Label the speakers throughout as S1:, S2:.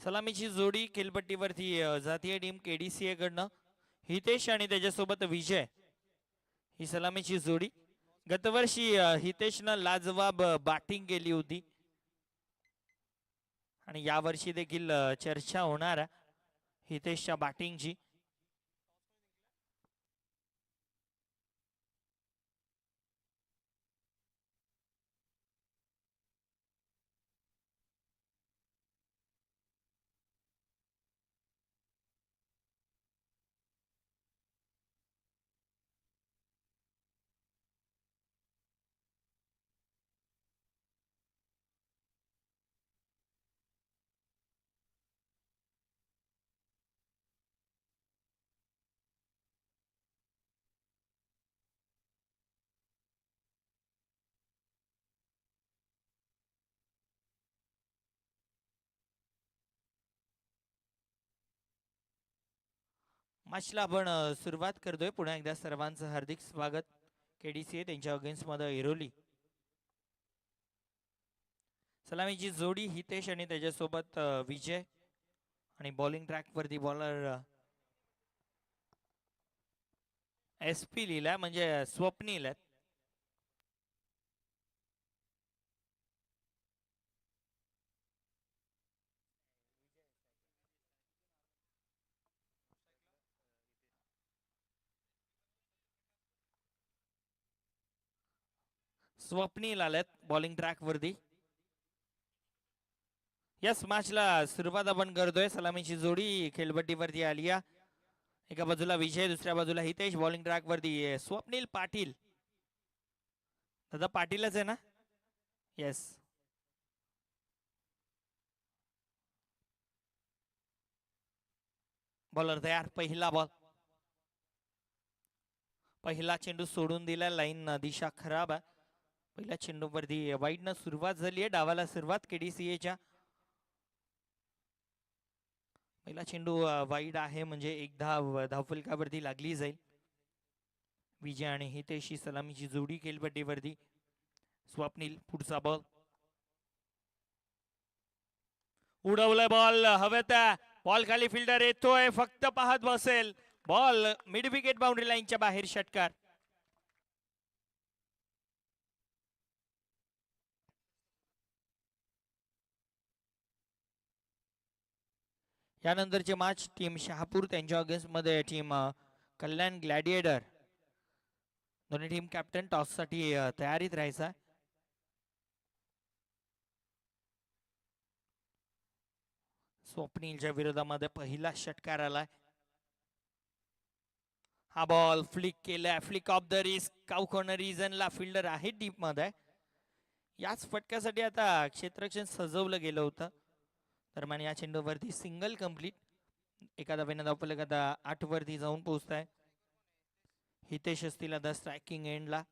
S1: सलामीची जोडी खेळपट्टीवरती जातीय टीम KDCA कडनं हितेश आणि त्याच्यासोबत विजय ही सलामीची जोडी। गतवर्षी हितेशनं लाजवाब बॅटिंग केली होती आणि यावर्षी देखील चर्चा होणार हितेशच्या बॅटिंगची। मॅचला आपण सुरुवात करतोय। पुन्हा एकदा सर्वांचं हार्दिक स्वागत। KDCA त्यांच्या अगेन्स्ट मध्ये इरोली। सलामीची जोडी हितेश आणि त्याच्यासोबत विजय आणि बॉलिंग ट्रॅक वरती बॉलर SP लिहिला म्हणजे स्वप्नील आहेत। स्वप्नील आलेत बॉलिंग ट्रॅक वरती। यस मॅचला सुरुवात आपण करतोय। सलामीची जोडी खेळपट्टीवरती आली आहे। एका बाजूला विजय, दुसऱ्या बाजूला हितेश। बॉलिंग ट्रॅक वरती स्वप्नील पाटील। दादा पाटीलच आहे ना? यस। बॉलर तयार। पहिला बॉल, पहिला चेंडू सोडून दिला। लाईन दिशा खराब आहे। पहिल्या चेंडूवरती वाईडनं सुरुवात झाली आहे। डावाला सुरुवात KDCAच्या। पहिला चेंडू वाईड आहे म्हणजे एक धावफलकावरती लागली जाईल। विजय आणि हितेशची सलामीची जोडी खेळपट्टीवरती। स्वप्नील पुढचा बॉल, उडवलाय बॉल हवेत। बॉल खाली, फिल्डर येतोय, फक्त पाहत बसेल। बॉल मिड विकेट बाउंड्री लाईनच्या बाहेर, षटकार। यानंतरचे मॅच टीम शहापूर त्यांच्या अगेन्स्ट मध्ये टीम कल्याण ग्लॅडिएटर। दोन्ही टीम कॅप्टन टॉस साठी तयारीत राहायचा। स्वप्नीलच्या विरोधामध्ये पहिला षटकार आलाय। हा बॉल फ्लिक केलाय, flick of the wrist. Cow corner रिजनला फिल्डर आहे डीप मध्ये। याच फटक्यासाठी आता क्षेत्ररक्षण सजवलं गेलं होतं। दरम्यान या चेंडूवरती सिंगल कंप्लीट। एका धावेनं धावफलक आता 8 वरती जाऊन पोहोचताय। हितेश असतील आता स्ट्रायकिंग एंडला।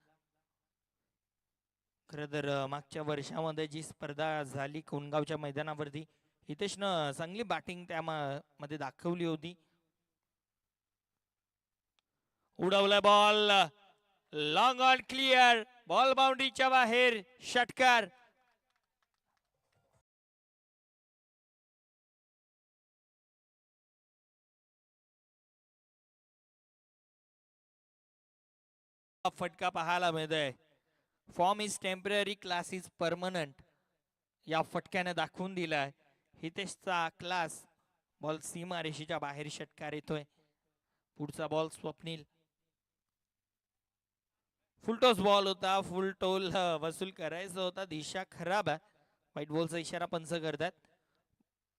S1: खरं तर मागच्या वर्षामध्ये जी स्पर्धा झाली कोणगावच्या मैदानावरती, हितेशनं चांगली बॅटिंग त्यामध्ये दाखवली होती। उडवलाय ball, long on clear, ball बाउंड्रीच्या बाहेर, षटकार। फटका पाहायला मिळतोय। Form is temporary, class is permanent या फटक्याने दाखवून दिलाय। हितेशचा क्लास। बॉल सीमा रेषेच्या बाहेर, षटकार येतोय। पुढचा बॉल स्वप्नील। फुलटॉस बॉल होता, फुल टोल वसूल करायचा होता। दिशा खराब आहे, व्हाईट बॉलचा इशारा पंच करतात।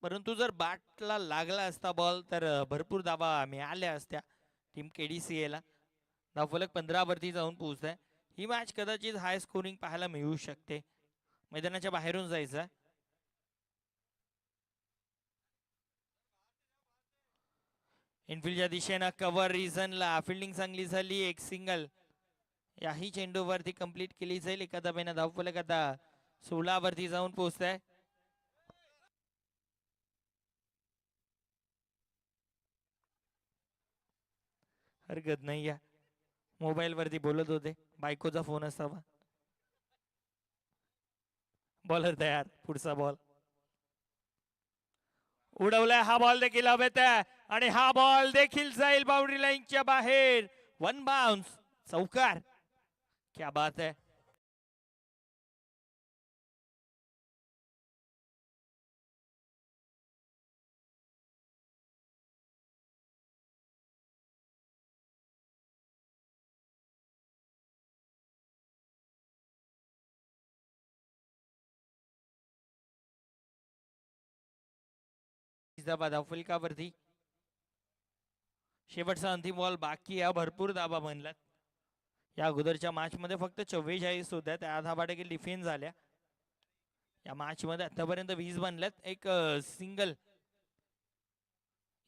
S1: परंतु जर बॅटला लागला असता बॉल तर भरपूर धावा मिळाल्या असत्या टीम KDCA ला। धावफलक 15 वरती जाऊन पोहोचताय। ही मॅच कदाचित हाय स्कोरिंग पाहायला मिळू शकते। मैदानाच्या बाहेरून जायचं। इनफिल्डच्या दिशेनं कव्हर रिजनला फिल्डिंग चांगली झाली, एक सिंगल याही चेंडूवरती कंप्लीट केली जाईल। एका धावेनं धावफलक आता 16 वरती जाऊन पोहोचताय। हरकत नाही, या मोबाईल वरती बोलत होते, बायकोचा फोन असावा। बॉलर तयार, पुढचा बॉल उडवलाय हा बॉल देखील हवेत आहे आणि हा बॉल देखील जाईल बाउंड्री लाईनच्या बाहेर. वन बाउन्स, चौकार. क्या बात है. धाबा फलकावरती शेवटचा अंतिम बॉल बाकी आहे. भरपूर धाबा बनल्यात या अगोदरच्या मॅच मध्ये. फक्त 44 होत्या, त्या धाबा देखील डिफेन्स झाल्या. या मॅच मध्ये आतापर्यंत 20 बनल्यात. एक सिंगल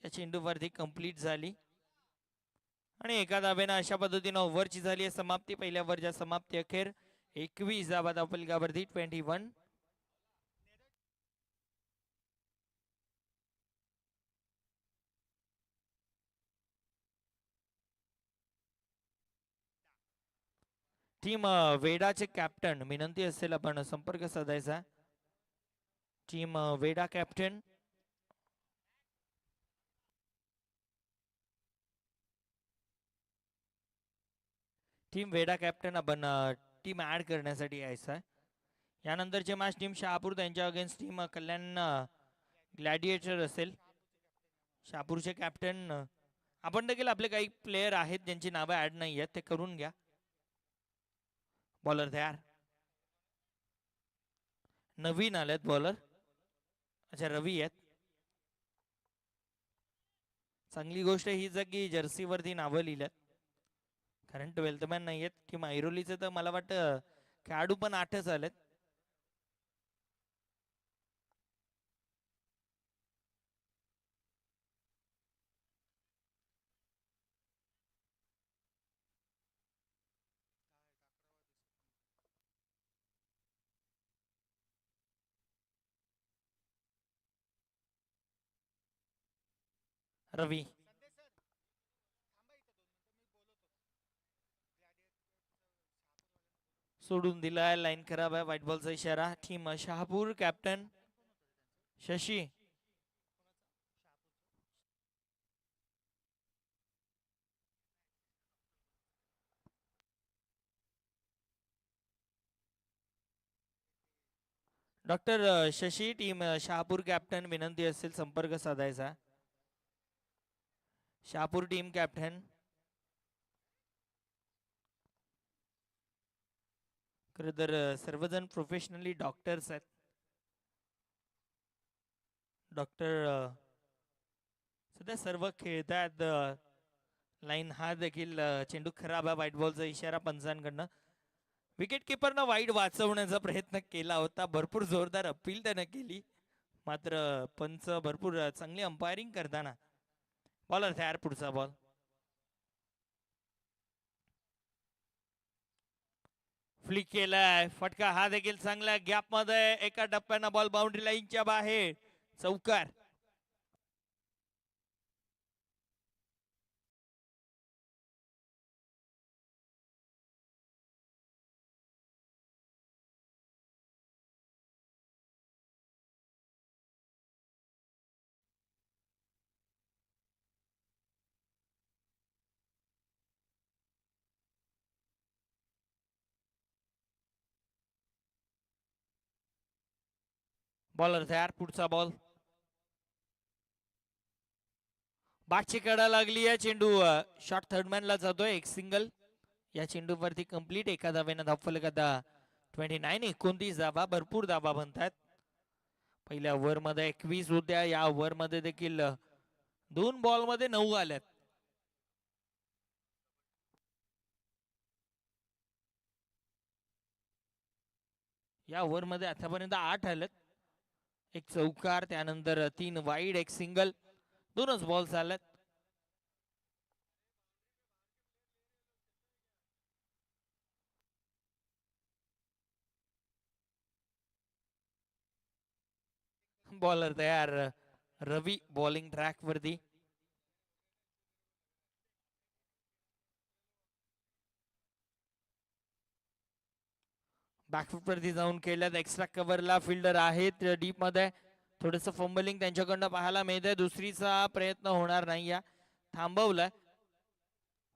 S1: या चेंडूवरती कंप्लीट झाली आणि एका धाब्यानं अशा पद्धतीनं ओव्हरची झाली आहे समाप्ती. पहिल्या ओव्हरच्या समाप्ती अखेर 21 धाबा फलकावरती 21. टीम वेडाचे कॅप्टन, विनंती असेल आपण संपर्क साधायचा. टीम वेडा कॅप्टन, टीम वेडा कॅप्टन आपण टीम ऍड करण्यासाठी यायचा आहे. यानंतरचे मॅच टीम शहापूर त्यांच्या अगेन्स्ट टीम कल्याण ग्लॅडिएटर असेल. शहापूरचे कॅप्टन आपण देखील आपले काही प्लेयर आहेत ज्यांची नावं ऍड नाही आहेत ते करून घ्या. बॉलर तयार, नवीन आलेत बॉलर. अच्छा, रवी आहेत. चांगली गोष्ट हीच आहे की जर्सीवरती नावं लिहिल्यात, कारण 12th मॅन नाही आहेत. किंवा ऐरोलीचे तर मला वाटतं खेळाडू पण 8च आलेत. रवी सोडून दिलाय. लाईन खराब आहे. व्हाईट बॉलचा इशारा. Team Shahapur captain Shashi. Doctor Shashi, team Shahapur captain, विनंती असेल संपर्क साधायचा. Shahapur team captain. खरं तर सर्वजण प्रोफेशनली डॉक्टर्स आहेत. डॉक्टर सध्या सर्व खेळतात. लाईन हा देखील चेंडू खराब आहे. व्हाईट बॉलचा इशारा पंचांकडनं. विकेट किपरनं वाईट वाचवण्याचा प्रयत्न केला होता. भरपूर जोरदार अपील त्यानं केली, मात्र पंच भरपूर चांगली अंपायरिंग करताना. बॉलर तयार, पुढचा बॉल. फ्लिक केलाय, फटका हा देखील चांगला गॅप मध्ये. एका टप्प्यानं बॉल बाउंड्री लाईनच्या बाहेर, चौकार. बॉलर तयार, पुढचा बॉल. बाटची कडा लागली आहे. चेंडू शॉर्ट थर्डमॅनला जातोय. एक सिंगल या चेंडूवरती कंप्लीट. एका धावेनं धावफलक आता 29. 29 धावा. भरपूर धावा बनतात. पहिल्या ओव्हर मध्ये 21 होत्या. या ओव्हर मध्ये देखील 2 बॉल मध्ये 9 आल्यात. या ओव्हर मध्ये आतापर्यंत 8 आलेत. एक चौकार, त्यानंतर 3 वाईड, एक सिंगल, 2च बॉल झालेत. बॉलर तयार, रवी बॉलिंग ट्रॅक वरती. बॅकफूट वरती जाऊन केल्यात. एक्स्ट्रा कव्हरला फिल्डर आहेत डीप मध्ये. थोडंसं फंबलिंग त्यांच्याकडनं पाहायला मिळतंय. दुसरीचा प्रयत्न होणार नाही, या थांबवलाय.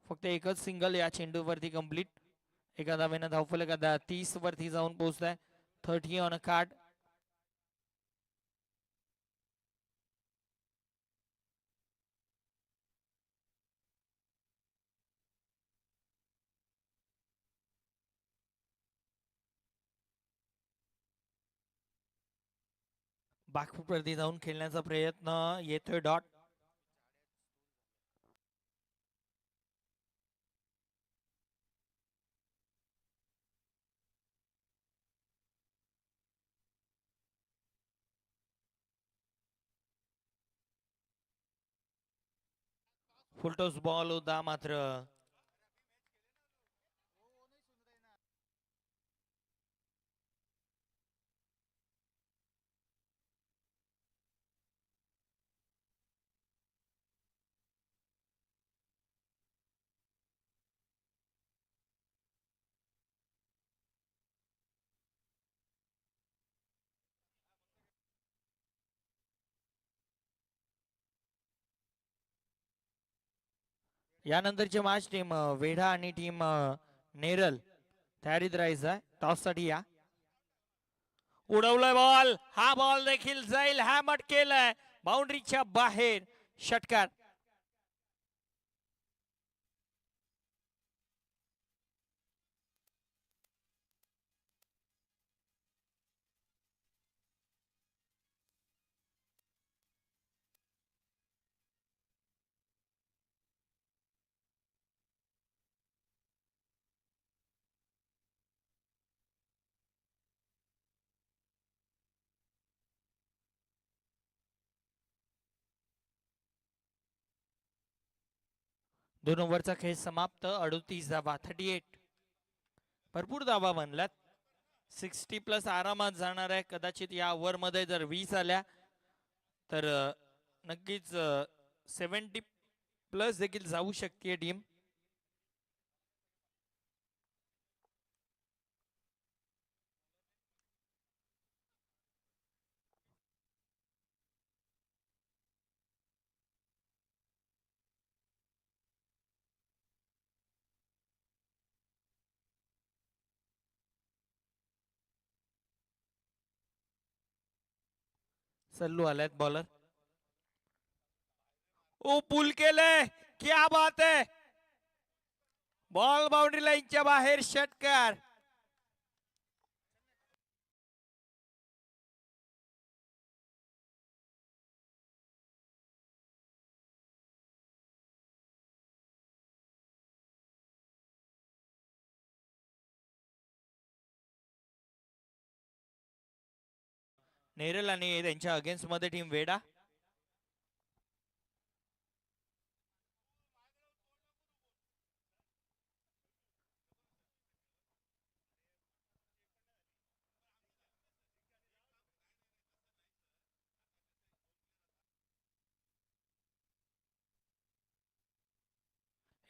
S1: फक्त एकच सिंगल या चेंडूवरती कंप्लीट. एका धावेनं धावफलक आता 30 वरती जाऊन पोहोचलाय. 30 ऑन अ कार्ड. बॅकफूटवरती जाऊन खेळण्याचा प्रयत्न येतोय. डॉट फुलटॉस बॉल होता मात्र यानंतरची मॅच टीम वेढा आणि टीम नेरल तयारीत राहायचं आहे टॉससाठी. या उडवलाय बॉल. हा बॉल देखील जाईल. हॅमट केलाय बाउंड्रीच्या बाहेर. षटकार. दोन ओव्हरचा खेळ समाप्त. 38 धावा, 38. भरपूर धावा बनल्यात. 60+ आरामात जाणार आहे. कदाचित या ओव्हर मध्ये जर 20 आल्या तर नक्कीच 70+ देखील जाऊ शकते टीम. सल्लू आलायत बॉलर. ओ पुल केलंय. क्या बात आहे. बॉल बाउंड्री लाईनच्या बाहेर. षटकार. नेरल आणि त्यांच्या अगेन्स्ट मध्ये टीम वेडा.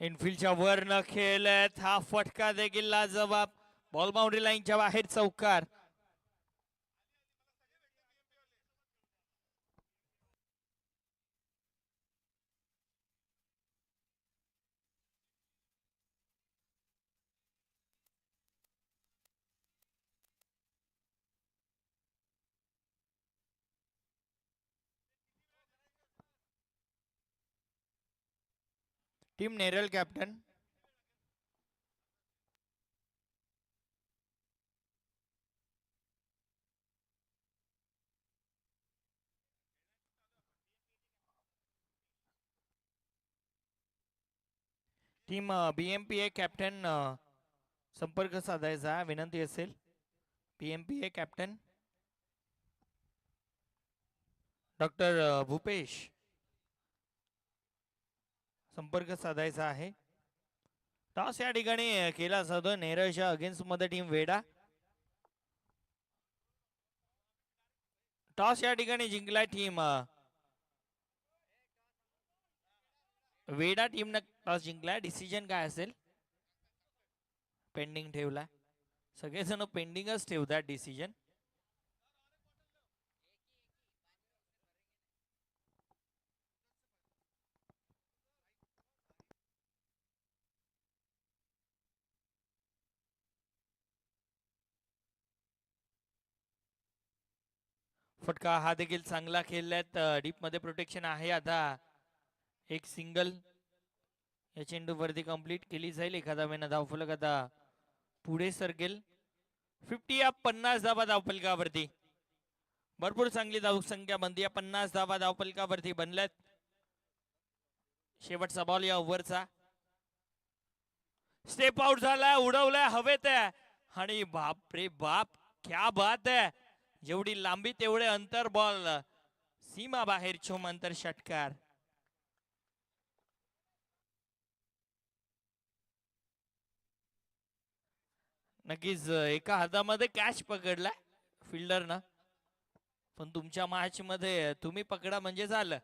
S1: इनफिल्डच्या वर न खेळत. हा फटका देखील लाजवाब. बॉल बाउंड्री लाईनच्या बाहेर. चौकार. Team Neral captain. Team BMPA captain संपर्क साधायचा विनंती असेल. BMPA कॅप्टन डॉक्टर भूपेश संपर्क साधायचा आहे. टॉस या ठिकाणी केला जातो नेरळच्या अगेन्स्ट मध्ये टीम वेडा. टॉस या ठिकाणी जिंकलाय टीम वेडा टीमनं टॉस जिंकलाय. डिसिजन काय असेल. पेंडिंग ठेवला. सगळेजण पेंडिंगच ठेवतात डिसिजन. फटका हा देखील चांगला खेळल्यात. डीप मध्ये प्रोटेक्शन आहे. आता एक सिंगल या चेंडू वरती कंप्लीट केली जाईल. एखादा वेळा धावफलक आता पुढे सरकेल. 50 या 50 धावा धावफलकावरती. भरपूर चांगली धावसंख्या बनते या 50 धावा धावफलकावरती बनल्यात. शेवटचा बॉल या ओव्हरचा. स्टेप आउट झालाय, उडवलाय हवेत आहे आणि बाप रे बाप, क्या बात आहे. जेवढी लांबी तेवढे अंतर, बॉल सीमा बाहेर, छोम अंतर, षटकार. नक्कीच एका हातामध्ये कॅच पकडलाय फिल्डरनं, पण तुमच्या मॅच मध्ये तुम्ही पकडा म्हणजे झालं.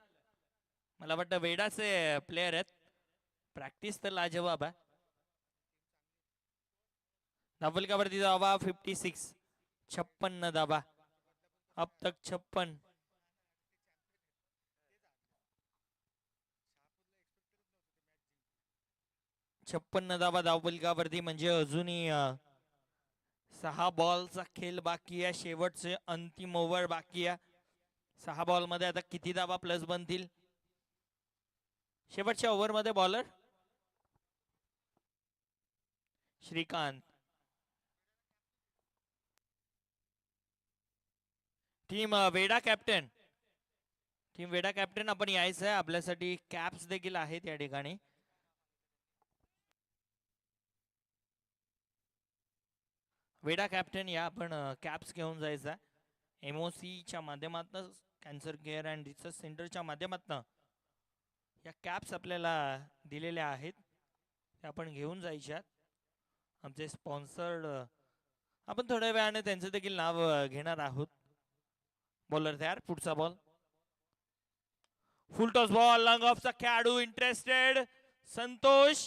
S1: मला वाटतं वेडाचे प्लेयर आहेत. प्रॅक्टिस तर लाजवाब आहे. धावफलकावरती धावा 56, 56 धावा. अब तक 56. 56 धावा धावफलकावरती म्हणजे अजूनही 6 बॉलचा खेळ बाकी आहे. शेवटचे अंतिम ओव्हर बाकी आहे. 6 बॉल मध्ये आता किती धावा प्लस बनतील. शेवटच्या ओव्हर मध्ये बॉलर श्रीकांत. टीम वेडा कॅप्टन, टीम वेडा कॅप्टन आपण यायचं आहे. आपल्यासाठी कॅप्स देखील आहेत या ठिकाणी. वेडा कॅप्टन या, आपण कॅप्स घेऊन जायचा. एमओसीच्या माध्यमातून, कॅन्सर केअर अँड रिसर्च सेंटरच्या माध्यमातून या कॅप्स आपल्याला दिलेल्या आहेत. त्या आपण घेऊन जायच्यात. आमचे स्पॉन्सर्ड, आपण थोड्या वेळाने त्यांचं देखील नाव घेणार आहोत. बॉलर तयार, पुढचा ball. Full toss ball, long ऑफचा खेळाडू इंटरेस्टेड. संतोष,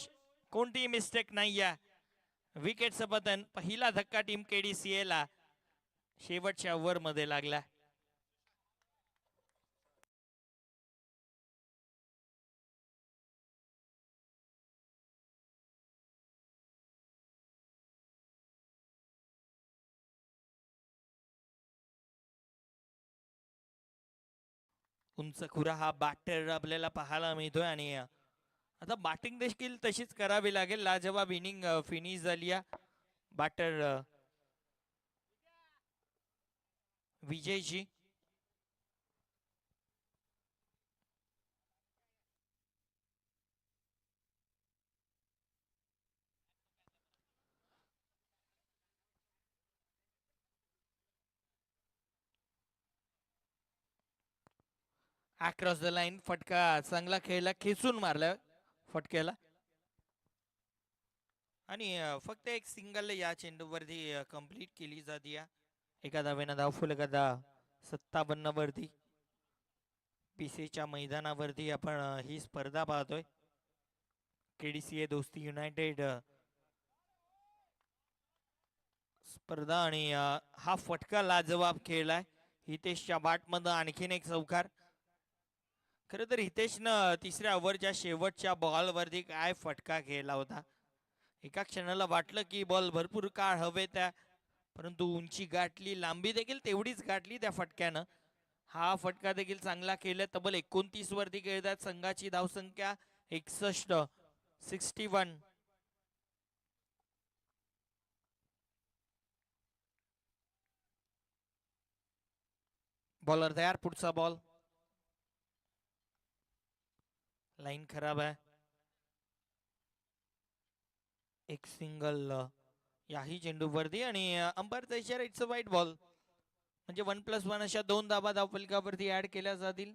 S1: कोणतीही मिस्टेक नाही आहे. विकेटचं पतन. पहिला धक्का टीम केडीसीए ला शेवटच्या ओव्हर मध्ये लागला. उंच खुरा हा बॅटर आपल्याला पाहायला मिळतोय आणि आता बॅटिंग देखील तशीच करावी लागेल. लाजवाब इनिंग फिनिश झाली आहे. Batter Vijayji. Across the line, फटका चांगला खेळला, खेचून मारला फटक्याला. आणि फक्त एक सिंगल या चेंडूवरती कंप्लीट केली जाते. एका धावेनं धाव फुल, एखादा 57 वरती. पीसीच्या मैदानावरती आपण ही स्पर्धा पाहतोय. केडीसीए दोस्ती युनायटेड स्पर्धा. आणि हा फटका लाजवाब खेळलाय हितेशच्या बाट आणखीन एक चौकार. खर तर हितेशनं तिसऱ्या ओव्हरच्या शेवटच्या बॉल वरती काय फटका खेळला होता. एका क्षणाला वाटलं की बॉल भरपूर काळ हवेत आहे, परंतु उंची गाठली, लांबी देखील तेवढीच गाठली त्या फटक्यानं. हा फटका देखील चांगला खेळला. तब्बल 29 वरती खेळतात. संघाची धावसंख्या 61, 61. बॉलर तयार, पुढचा बॉल. लाईन खराब आहे. एक सिंगल याही चेंडूवरती आणि अंपायरचा इशारा, इट्स अ वाईट बॉल. म्हणजे 1+1 अशा 2 धाबा धावफलकावरती ऍड केल्या जातील.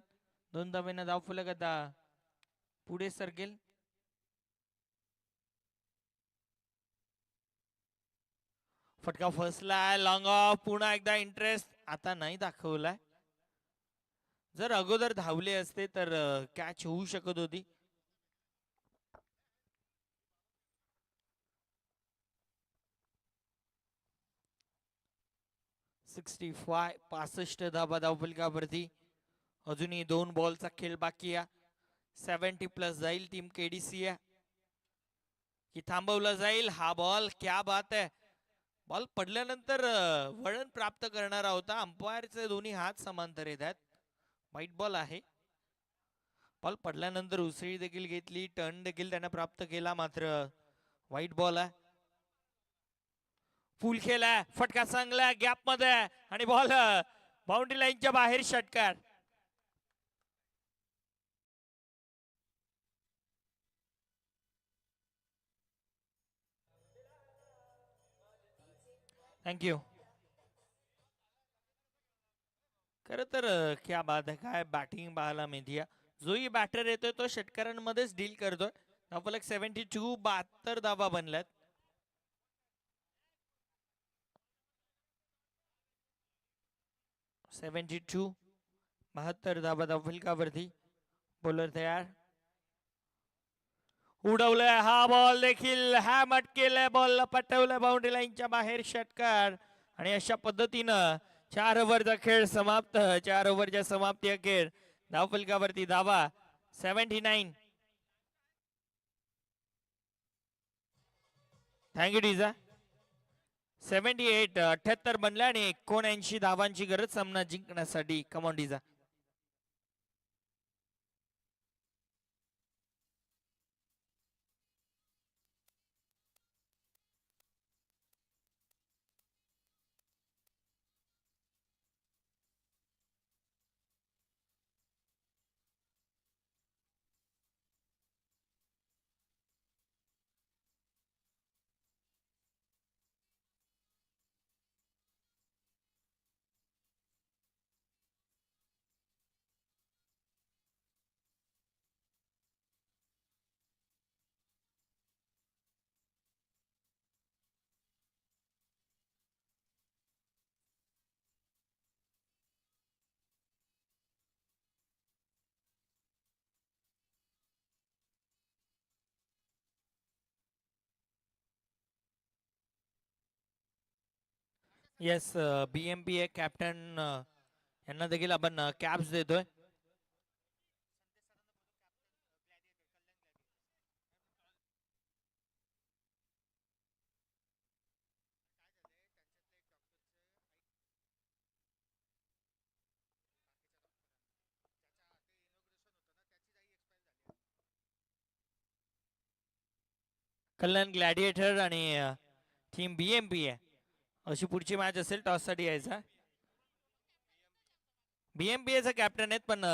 S1: 2 धाब्यानं धावफलक आता पुढे सरकेल. फटका फसलाय, लॉंग ऑफ, पुन्हा एकदा इंटरेस्ट. आता नाही दाखवलाय. जर अगोदर धावले असते तर कॅच होऊ शकत होती. 65 धाबा धावफलकावरती. अजूनही 2 बॉलचा खेळ बाकी आहे. 70+ जाईल टीम केडीसी की थांबवला जाईल. हा बॉल, क्या बात आहे. बॉल पडल्यानंतर वळण प्राप्त करणारा होता. अंपायरचे दोन्ही हात समांतर येत आहेत. व्हाईट बॉल आहे. बॉल पडल्यानंतर उसळी देखील घेतली, टर्न देखील त्याने प्राप्त केला, मात्र व्हाईट बॉल आहे. फुल खेळ आहे, फटका चांगला गॅप मध्ये आणि बॉल बाउंड्री लाईनच्या बाहेर षटकार. थँक्यू. खरं तर क्या बात आहे, काय बॅटिंग पाहायला मिळते. जोही बॅटर येतोय तो षटकारांमध्येच डील करतोय. धावफलक 72, 72 धावा बनल्यात. 72, 72 धावा धावफलकावरती. बॉलर तयार, उडवलंय हा बॉल देखील हॅमट केलाय, बॉलला पटवलंय बाउंड्री लाईनच्या बाहेर षटकार. आणि अशा पद्धतीनं 4 ओव्हरचा खेळ समाप्त. 4 ओव्हरच्या समाप्ती अखेर धावफलकावरती धावा 79. थँक्यू डीजा. 78, 78 बनल्या आणि 79 धावांची गरज सामना जिंकण्यासाठी. कमॉन डीजा. येस, BMPA कॅप्टन यांना देखील आपण कॅप्स देतोय. कल्याण ग्लॅडिएटर आणि टीम BMPA अशी पुढची मॅच असेल. टॉस साठी यायचा. BMPA चा कॅप्टन आहेत, पण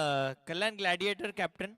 S1: कल्याण ग्लॅडिएटर कॅप्टन.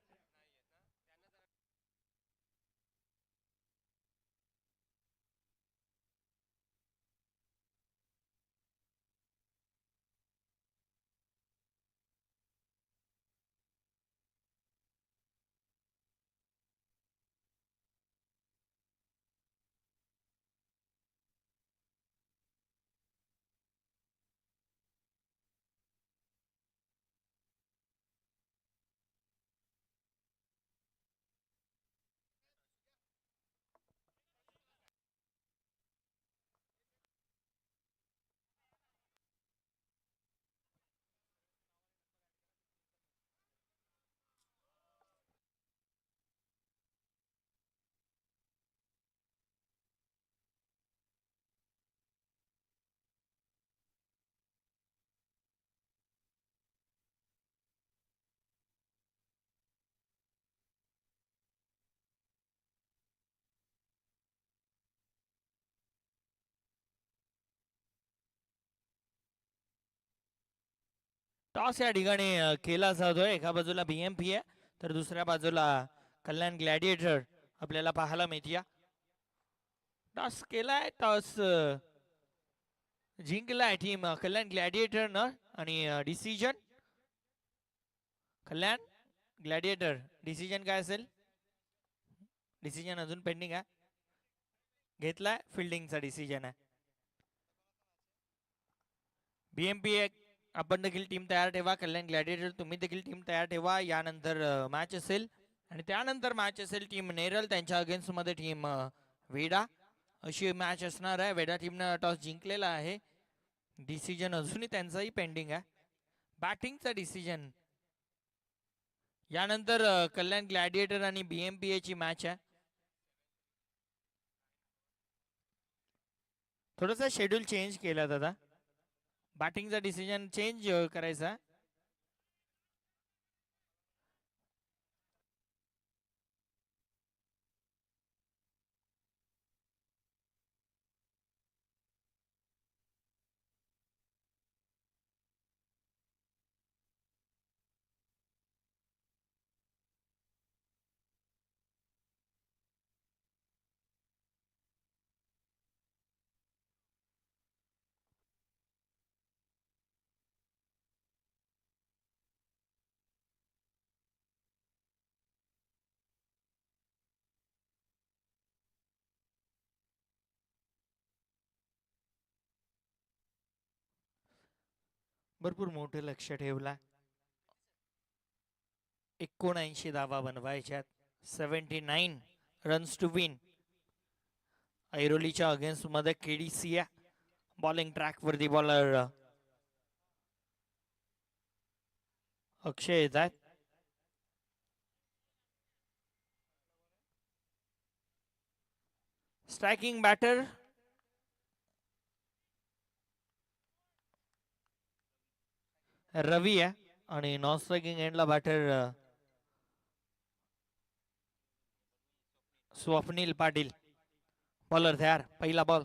S1: टॉस या ठिकाणी केला जातोय. एका बाजूला BMPA तर दुसऱ्या बाजूला कल्याण ग्लॅडिएटर आपल्याला पाहायला मिळते. टॉस केलाय, टॉस जिंकलाय टीम कल्याण ग्लॅडिएटर न. आणि डिसिजन कल्याण ग्लॅडिएटर. डिसिजन काय असेल? डिसिजन अजून पेंडिंग आहे. घेतलाय, फिल्डिंगचा डिसिजन आहे. BMPA आपण देखील टीम तयार ठेवा. कल्याण ग्लॅडिएटर तुम्ही देखील टीम तयार ठेवा. यानंतर मॅच असेल आणि त्यानंतर मॅच असेल टीम नेरल त्यांच्या अगेन्स्ट मध्ये टीम वेडा अशी मॅच असणार आहे. वेडा टीमनं टॉस जिंकलेला आहे. डिसिजन अजूनही त्यांचाही पेंडिंग आहे. बॅटिंगचा डिसिजन यानंतर कल्याण ग्लॅडिएटर आणि BMPA ची मॅच आहे. थोडासा शेड्यूल चेंज केला दादा, बॅटिंगचा डिसिजन चेंज करायचा. भरपूर मोठे लक्ष ठेवला. 79 धावा बनवायच्यात. 79 रन्स टू विन. ऐरोलीच्या अगेन्स्ट मध्ये केडीसिया बॉलिंग ट्रॅक वरती बॉलर अक्षय येत आहेत. स्ट्रायकिंग बॅटर रवी आहे आणि नॉन स्ट्रायकिंग एंडला बॅटर स्वप्नील पाटील. बॉलर तयार. पहिला बॉल.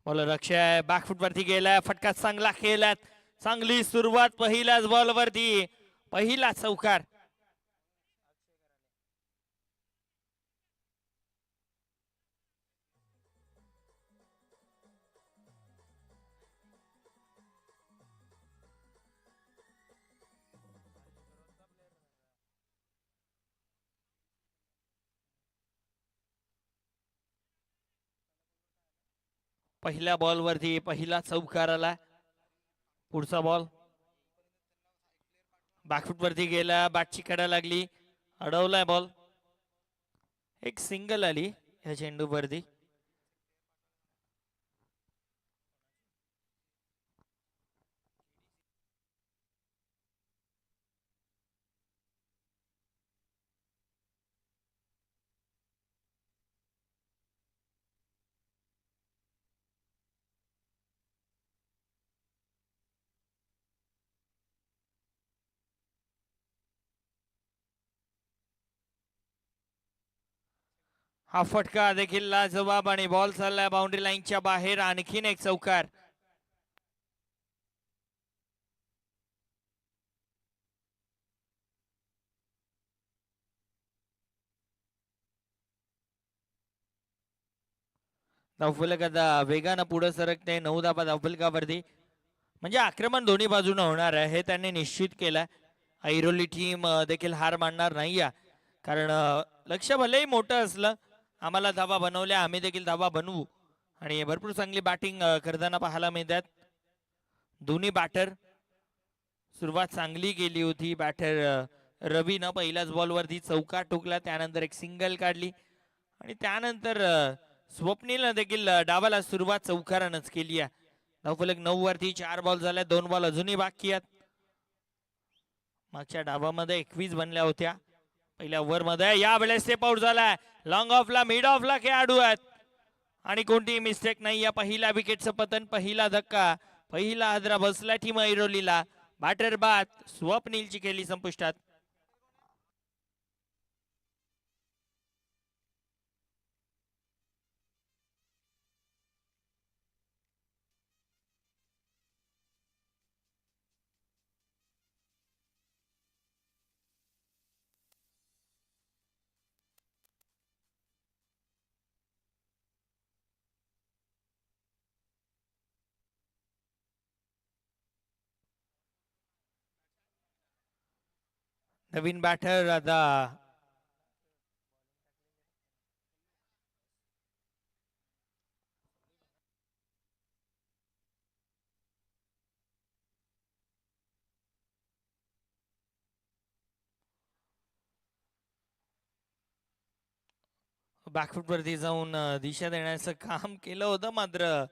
S1: बॉलर अक्षय बॅकफुट वरती गेलाय. फटका चांगला केलाय. चांगली सुरुवात पहिल्याच बॉल वरती. पहिला चौकार. पहिल्या बॉल वरती पहिला चौकार आला. पुढचा बॉल बॅकफुट वरती गेला. बॅटची कडा लागली. अडवलाय बॉल. एक सिंगल आली ह्या चेंडू वरती. हा फटका देखील लाजवाब आणि बॉल चाललाय बाउंड्री लाईनच्या बाहेर. आणखीन एक चौकार. धावफलक आता वेगानं पुढे सरकते. 9 धावा धावफलकावरती. म्हणजे आक्रमण दोन्ही बाजूने होणार आहे हे त्यांनी निश्चित केलंय. ऐरोली टीम देखील हार मानणार नाही. कारण लक्ष भलेही मोठं असलं, आम्हाला धावा बनवल्या, आम्ही देखील धावा बनवू. आणि भरपूर चांगली बॅटिंग करताना पाहायला मिळतात दोन्ही बॅटर. सुरुवात चांगली केली होती बॅटर रवीनं. पहिल्याच बॉलवरती चौकार ठोकला. त्यानंतर एक सिंगल काढली आणि त्यानंतर स्वप्नीलनं देखील डावाला सुरुवात चौकारानंच केली आहे. धावफलक 9 वरती 4 बॉल झाल्या. 2 बॉल अजूनही बाकी आहेत. मागच्या डावामध्ये 21 बनल्या होत्या पहिल्या ओव्हर मध्ये. यावेळेस स्टेप आउट झालाय. लॉंग ऑफला मिड ऑफला खेळाडू आहेत आणि कोणतीही मिस्टेक नाही. या पहिल्या विकेटचं पतन. पहिला धक्का. पहिला हादरा बसला टीम ऐरोलीला. बॅटर बाद. स्वप्नीलची केली संपुष्टात. नवीन बॅटर आता बॅकफुट वरती जाऊन दिशा देण्याचं काम केलं होतं. मात्र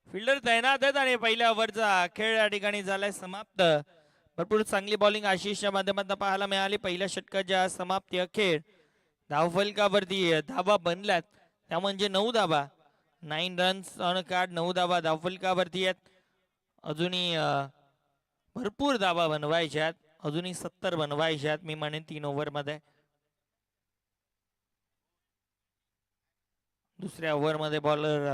S1: फिल्डर तैनात आहेत आणि पहिल्या ओव्हरचा खेळ या ठिकाणी झालाय समाप्त. भरपूर चांगली बॉलिंग आशिषच्या माध्यमातून पाहायला मिळाली. पहिल्या षटकाच्या समाप्ती अखेर धावफलकावरती धावा बनल्यात त्या म्हणजे 9 धावा. 9 रन्स ऑन कार्ड, 9 धावा धावफलकावरती आहेत. अजूनही भरपूर धावा बनवायच्यात, अजूनही 70 बनवायच्यात मी म्हणेन 3 ओव्हरमध्ये. दुसऱ्या ओव्हरमध्ये बॉलर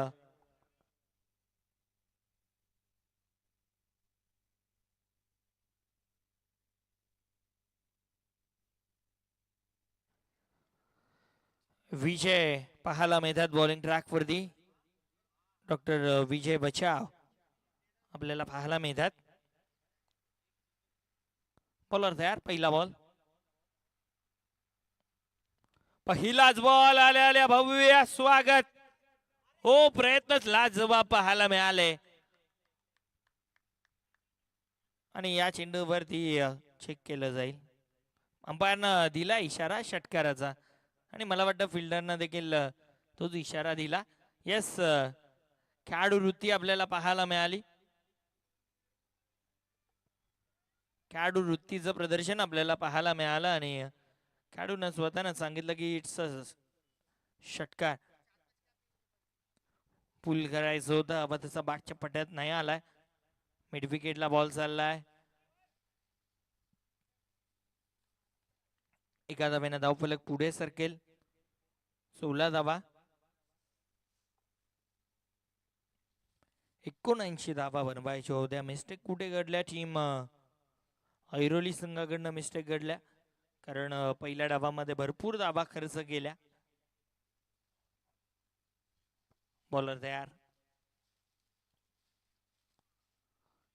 S1: विजय पाहायला मिळतात बॉलिंग ट्रॅकवरती. डॉक्टर विजय बचाव आपल्याला पाहायला मिळतात. बॉलर तयार, पहिला बॉल, पहिलाच बॉल, आल्या आल्या भव्य स्वागत. हो, प्रयत्नच लाजवाब पाहायला मिळाले आणि या चेंडूवरती चेक केलं जाईल. अंपायरनं दिला इशारा षटकाराचा आणि मला वाटतं फिल्डरनं देखील तोच इशारा दिला. येस, खेळाडू वृत्ती आपल्याला पाहायला मिळाली. खेळाडू वृत्तीचं प्रदर्शन आपल्याला पाहायला मिळालं आणि खेळाडूनं स्वतःनं सांगितलं की इट्स षटकार. पुल करायचं होतं, अब त्याचा बाटच्या पट्ट्यात नाही आलाय. मिड विकेटला बॉल चाललाय. एका धाब्यानं धावफलक पुढे सरकेल. 16 धावा, 79 धावा बनवायच्या होत्या. मिस्टेक कुठे घडल्या? टीम ऐरोली संघाकडनं मिस्टेक घडल्या, कारण पहिल्या डावामध्ये भरपूर धावा खर्च केल्या. बॉलर तयार,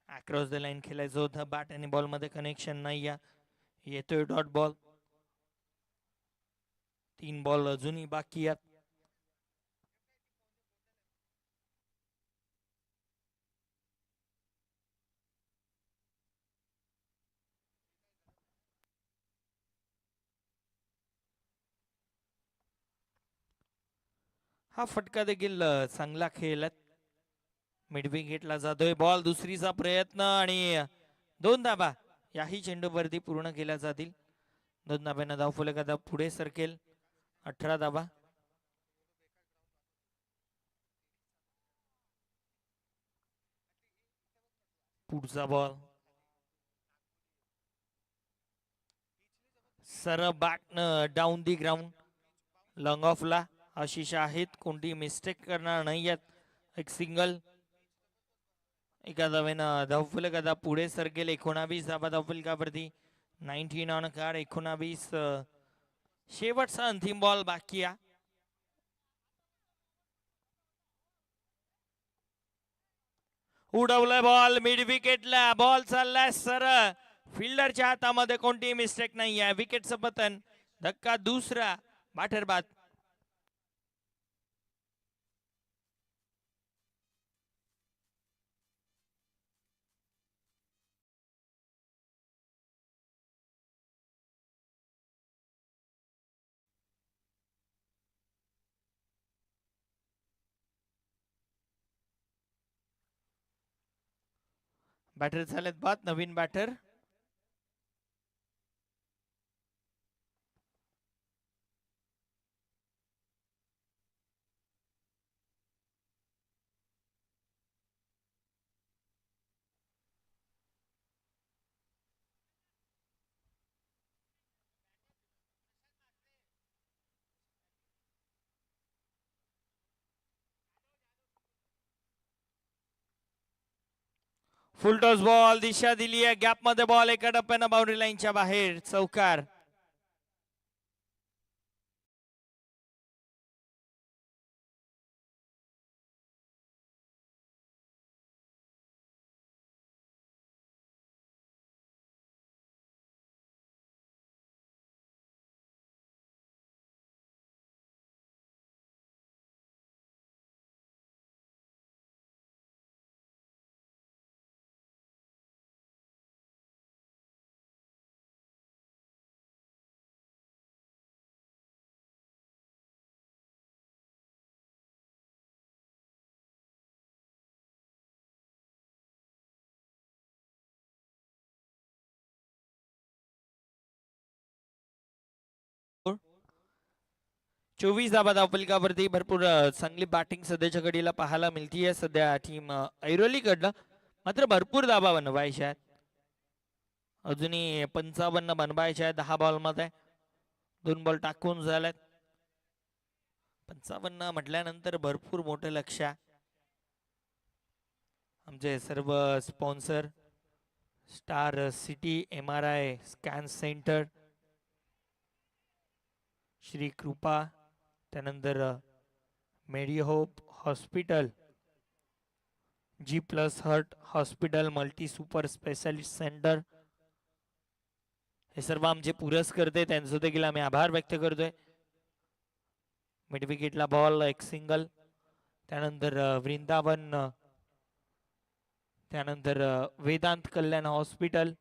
S1: अक्रॉस द लाईन खेळायचं होतं. बॅट आणि बॉल मध्ये कनेक्शन नाही. येतोय डॉट बॉल. 3 बॉल अजूनही बाकी आहेत. हा फटका देखील चांगला खेळलात. मिड विकेटला जातोय बॉल. दुसरीचा प्रयत्न आणि 2 धाबा याही चेंडूवरती पूर्ण केल्या जातील. 2 धाब्यानं धावफलक आता पुढे सरकेल. 18 धाबा. पुढचा बॉल सरळ bat down the ground, long ऑफला. आशिष आहेत, कोणती मिस्टेक करणार नाही आहेत. एक सिंगल. एका धावेनं धावफलक आता पुढे सरकेल. 19 धाबा धावफलकावरती. 19 ऑन कार्ड. 19. शेवटचा अंतिम बॉल बाकी आहे. उडवलाय बॉल मिड विकेटला. बॉल चाललाय सरळ फिल्डरच्या हातामध्ये, कोणतीही मिस्टेक नाही आहे. विकेटचं पतन. धक्का दुसरा, बाटर बाद. बॅटर झालेत बाद, नवीन बॅटर. फुल टॉस बॉल, दिशा दिली आहे. गॅप मध्ये बॉल, एका टप्प्यानं बाउंड्री लाईनच्या बाहेर. चौकार. 24 धाबा धावफलकावरती भरपूर चांगली बॅटिंग सध्याच्या घडीला पाहायला मिळतीये सध्या टीम ऐरोलीकडनं. मात्र भरपूर धाबा बनवायच्या आहेत, अजूनही 55 बनवायच्या आहेत 10 बॉलमध्ये. 2 बॉल टाकून झाल्यात. 55 म्हटल्यानंतर भरपूर मोठं लक्ष आहे. आमचे सर्व sponsor star city, MRI scan centre, Shri Kripa, त्यानंतर Medihope hospital, G+ heart hospital, multi super specialist centre, हे सर्व आमचे पुरस्कर्ते, त्यांचं देखील आम्ही आभार व्यक्त करतोय. मिड विकेटला बॉल, एक सिंगल. त्यानंतर वृंदावन, त्यानंतर वेदांत कल्याण हॉस्पिटल,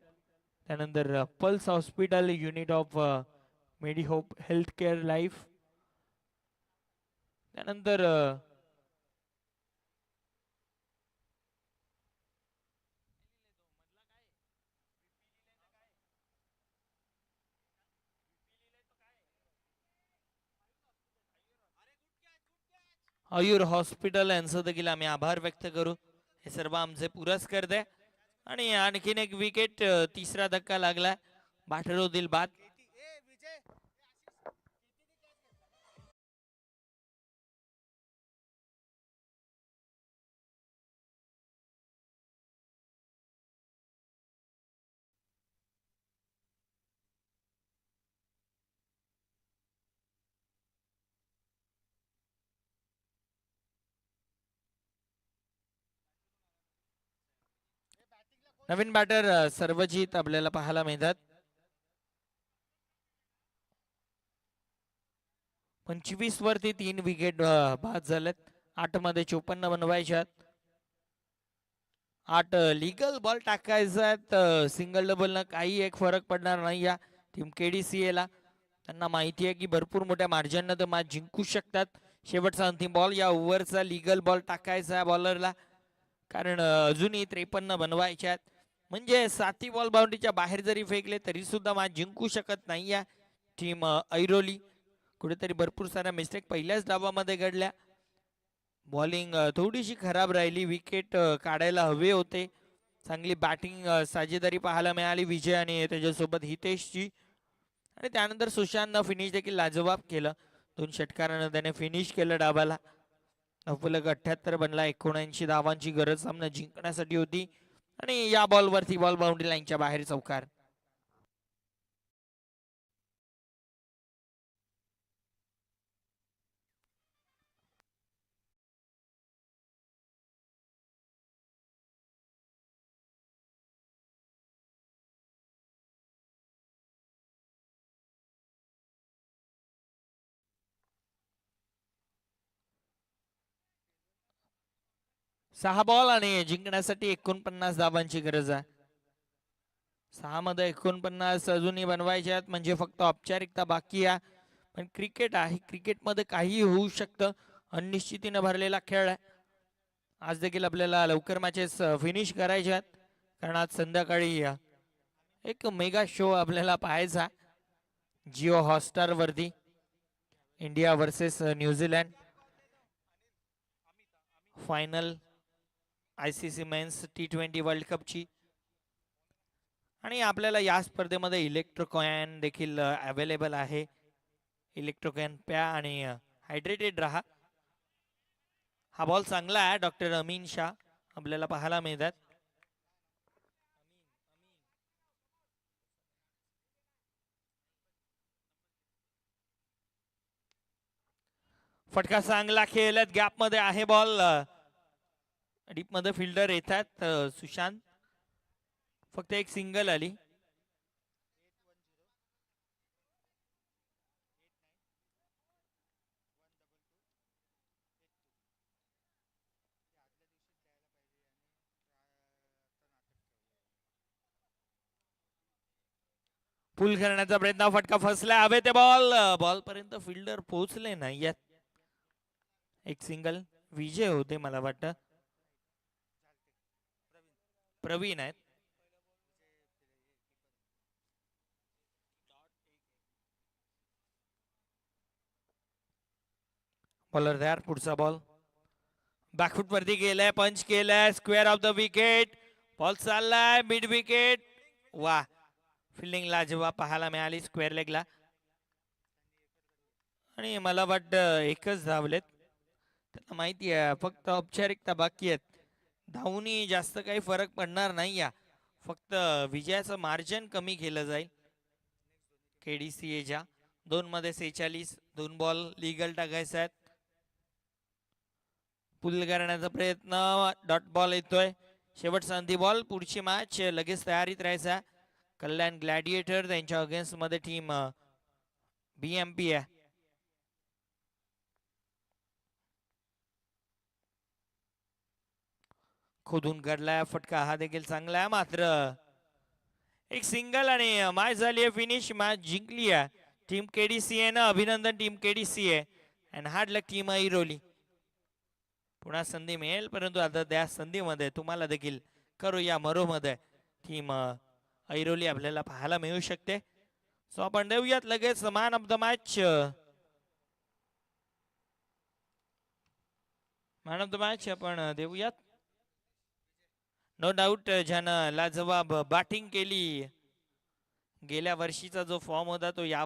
S1: त्यानंतर pulse hospital, unit of Medihope health care life, त्यानंतर आयुर हॉस्पिटल यांचं देखील आम्ही आभार व्यक्त करू. हे सर्व आमचे पुरस्कर्ते. आणि आणखीन एक विकेट, तिसरा धक्का लागला, बाठरोतील बाद. नवीन बॅटर सर्वजित आपल्याला पाहायला मिळतात. 25 वरती 3 विकेट बाद झालेत. 8 मध्ये 54 बनवायच्यात. 8 लिगल बॉल टाकायचा. सिंगल डबल न काही एक फरक पडणार नाही या टीम KDCA ला. त्यांना माहिती आहे की भरपूर मोठ्या मार्जिननं ते मॅच जिंकू शकतात. शेवटचा अंतिम बॉल, या ओव्हरचा लिगल बॉल टाकायचा बॉलरला, कारण अजूनही 53 बनवायच्या आहेत. म्हणजे 7 बॉल बाउंड्रीच्या बाहेर जरी फेकले तरी सुद्धा मॅच जिंकू शकत नाही या टीम ऐरोली. कुठेतरी भरपूर साऱ्या मिस्टेक पहिल्याच डावामध्ये घडल्या. बॉलिंग थोडीशी खराब राहिली, विकेट काढायला हवे होते. चांगली बॅटिंग साजेदारी पाहायला मिळाली विजय आणि त्याच्यासोबत हितेशची. आणि त्यानंतर सुशांतनं फिनिश देखील लाजवाब केलं. 2 षटकारानं त्याने फिनिश केलं डावाला. अफलक 78 बनला. 79 धावांची गरज सामना जिंकण्यासाठी होती. आणि या बॉलवरती बॉल बाउंड्री लाईनच्या बाहेर चौकार. सहा बॉल आणि जिंकण्यासाठी 49 धावांची गरज आहे. 6 मध्ये 49 अजूनही बनवायचे आहेत, म्हणजे फक्त औपचारिकता बाकी आहे. पण क्रिकेट आहे, क्रिकेटमध्ये काही होऊ शकतं. अनिश्चितीने भरलेला खेळ आहे. आज देखील आपल्याला लवकर मॅचेस फिनिश करायचे आहेत, कारण आज संध्याकाळी एक मेगा शो आपल्याला पाहायचा जिओ हॉटस्टार वरती. India versus New Zealand final ICC men's T20 world कपची. आणि आपल्याला या स्पर्धेमध्ये इलेक्ट्रोकॉइन देखील अवेलेबल आहे. इलेक्ट्रोकॉइन प्या आणि हायड्रेटेड राहा. हा बॉल चांगला आहे. डॉक्टर अमीन शाह आपल्याला पाहायला मिळतात. फटका चांगला खेळल्यात. गॅप मध्ये आहे बॉल. डीप मध्ये फिल्डर येतात सुशांत. फक्त एक सिंगल आली. पुल करण्याचा प्रयत्न, फटका फसला. हवे ते बॉल, बॉल पर्यंत फिल्डर पोहोचले नाही यात. एक सिंगल. विजय होते मला वाटतं, प्रवीण आहेत. बॉलर तयार. पुढचा बॉल बॅकफुट वरती गेलाय, पंच केलाय, square of the wicket. Ball चाललाय मिड विकेट. वा, फिल्डिंगला जेव्हा पाहायला मिळाली स्क्वेअर लेगला. आणि मला वाटतं एकच धावलेत. त्यांना माहिती आहे फक्त औपचारिकता बाकी आहेत. धावूनही जास्त काही फरक पडणार नाही या, फक्त विजयाचं मार्जिन कमी केलं जाईल. KDCAच्या 2 मध्ये 46, 2 बॉल लिगल टाकायचे आहेत. पुल करण्याचा प्रयत्न, डॉट बॉल येतोय. शेवट संधी बॉल. पुढची मॅच लगेच तयारीत राहायचा. कल्याण ग्लॅडिएटर त्यांच्या अगेन्स्ट मध्ये टीम BMP आहे. खोदून काढलाय फटका, हा देखील चांगला आहे. मात्र एक सिंगल आणि मॅच झाली आहे फिनिश. मॅच जिंकली आहे टीम KDCA न. अभिनंदन team KDCA and hard luck team Airoli. पुन्हा संधी मिळेल, परंतु आता त्या संधीमध्ये तुम्हाला देखील करूया मरो मध्ये टीम ऐरोली आपल्याला पाहायला मिळू शकते. सो आपण देऊयात लगेच man of the match. Man of the match आपण देऊयात. नो डाऊट ज्यानं लाजवाब बॅटिंग केली, गेल्या वर्षीचा जो फॉर्म होता तो या